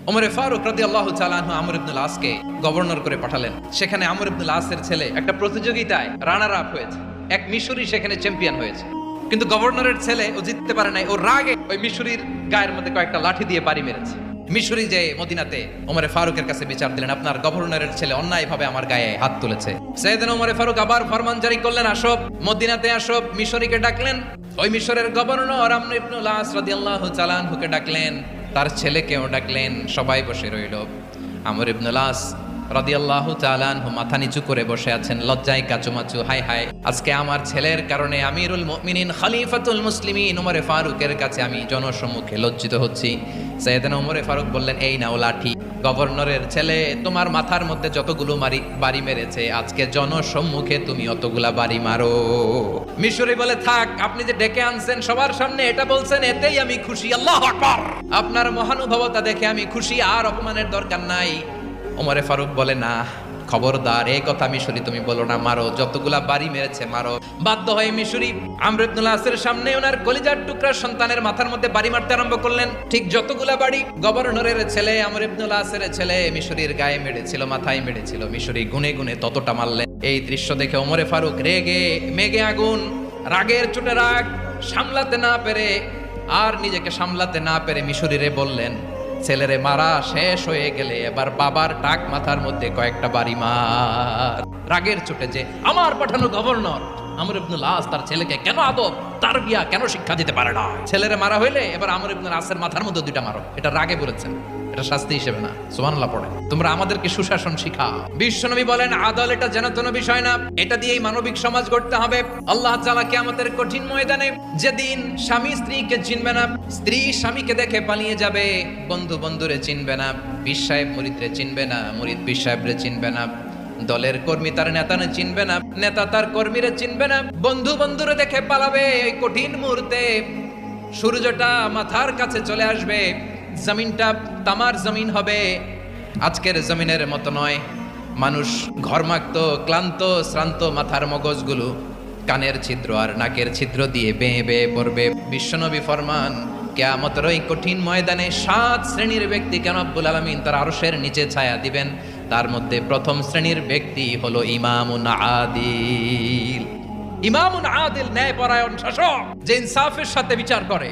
ওমরে ফারুক রাদিয়াল্লাহু তাআলা আনহু আমর ইবনুল আসকে গভর্নর করে পাঠালেন। সেখানে আমর ইবনুল আসের ছেলে একটা প্রতিযোগিতায় রানার আপ হয়েছে, এক মিশরি সেখানে চ্যাম্পিয়ন হয়েছে। কিন্তু গভর্নরের ছেলে ও জিততে পারে নাই, ও রাগে ওই মিশরির গায়ের মধ্যে কয়েকটা লাঠি দিয়ে বাড়ি মেরেছে। মিশরি যে মদিনাতে ওমরে ফারুকের কাছে বিচার দিলেন, আপনার গভর্নরের ছেলে অন্যায়ভাবে আমার গায়ে হাত তুলেছে। সাইয়েদনা ওমরে ফারুক আবার ফরমান জারি করলেন, আসো মদিনাতে আসো। মিশরিকে ডাকলেন, ওই মিশরের গভর্নর আমর ইবনুল আস রাদিয়াল্লাহু তাআলা আনহুকে ডাকলেন, তার ছেলেকেও ডাকলেন। সবাই বসে রইল। আমর ইবনুল আস রাদিয়াল্লাহু তাআলা আনহু মাথা নিচু করে বসে আছেন, লজ্জায় কাচুমাচু। হায় হায়, আজকে আমার ছেলের কারণে আমিরুল মুমিনিন খলিফাতুল মুসলিমিন ওমরে ফারুকের কাছে আমি জনসম্মুখে লজ্জিত হচ্ছি। সাইয়েদনা ওমরে ফারুক বললেন, এই নাও লাঠি। গভর্নরের ছেলে তোমার মাথার মধ্যে যতগুলো বাড়ি মেরেছে, আজকে জনসম্মুখে তুমি অতগুলা বাড়ি মারো। মিশরি বলে, থাক, আপনি যে ডেকে আনছেন সবার সামনে এটা বলছেন, এতেই আমি খুশি। আল্লাহু আকবার, আপনার মহানুভবতা দেখে আমি খুশি, আর অপমানের দরকার নাই। ওমরে ফারুক বলে, না, খবরদার, এই কথা মিশরি তুমি বলো না, মারো, যতগুলা বাড়ি মেরেছে মারো। বাধ্য হয়ে মিশরি আমর ইবনুল আসের সামনে ওনার কলিজার টুকরা সন্তানের মাথার মধ্যে বাড়ি মারতে আরম্ভ করলেন। ঠিক যতগুলা বাড়ি গভর্নরের ছেলে আমর ইবনুল আসের ছেলে মিশরির গায়ে মেরেছিল, মাথায় মেরেছিল, মিশরি গুনে গুনে ততটা মারলেন। এই দৃশ্য দেখে ওমরে ফারুক রেগে মেগে আগুন, রাগের চোটে রাগ সামলাতে না পেরে, আর নিজেকে সামলাতে না পেরে মিশরিরে বললেন, ছেলেরে মারা শেষ হয়ে গেলে এবার বাবার টাক মাথার মধ্যে কয়েকটা বাড়ি মার। রাগের চোটে যে আমার পাঠানো গভর্নর আমর ইবনুল আস তার ছেলেকে কেন আদব তারবিয়া কেন শিক্ষা দিতে পারে না, ছেলেরে মারা হইলে এবার আমর ইবনুল আসের মাথার মধ্যে দুইটা মারো। এটা রাগে বলেছেন, এটা শাস্তি হিসেবে না। সুবহানাল্লাহ পড়ে, তোমরা আমাদেরকে সুশাসন শিখাও। বিশ্বনবী বলেন, আদল এটা যেন কোনো বিষয় না, এটা দিয়েই মানবিক সমাজ গড়তে হবে। আল্লাহ তাআলা কিয়ামতের কঠিন ময়দানে যেদিন স্বামী স্ত্রীকে চিনবে না, স্ত্রী স্বামীকে দেখে পালিয়ে যাবে, বন্ধু বন্ধুরে চিনবে না, পীর সাহেব মুরিদরে চিনবে না, মুরিদ পীর সাহেবরে চিনবে না, দলের কর্মী তার নেতারে চিনবে না, নেতা তার কর্মীরে চিনবে না, বন্ধু বন্ধুরে দেখে পালাবে। এই কঠিন মুহূর্তে সূর্যটা মাথার কাছে চলে আসবে, জমিনটা তামার জমিন হবে। আজকের জমিনের মতো নয়, মানুষ ঘর্মাক্ত ক্লান্ত শ্রান্ত মাথার মগজগুলো কানের ছিদ্র আর নাকের ছিদ্র দিয়ে বেয়ে বেয়ে পড়বে। বিশ্বনবী ফরমান, কিয়ামতের ওই কঠিন ময়দানে 7 শ্রেণীর ব্যক্তিকে রব্বুল আলামিন তার আরশের নিচে ছায়া দিবেন। তার মধ্যে প্রথম শ্রেণীর ব্যক্তি হলো ইমামুন আদিল। ইমামুন আদিল, ন্যায়পরায়ণ শাসক, যে ইনসাফের সাথে বিচার করে,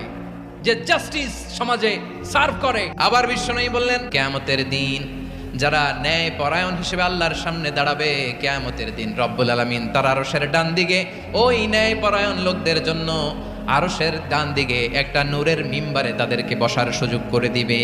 যে জাস্টিস সমাজে সার্ভ করে। আবার বিশ্বনবী বললেন, কিয়ামতের দিন যারা ন্যায় পরায়ণ হিসেবে আল্লাহর সামনে দাঁড়াবে, কিয়ামতের দিন রব্বুল আলামিন তার আরশের ডান দিকে ওই ন্যায় পরায়ণ লোকদের জন্য আরশের ডান দিকে একটা নূরের মিম্বারে তাদেরকে বসার সুযোগ করে দিবে।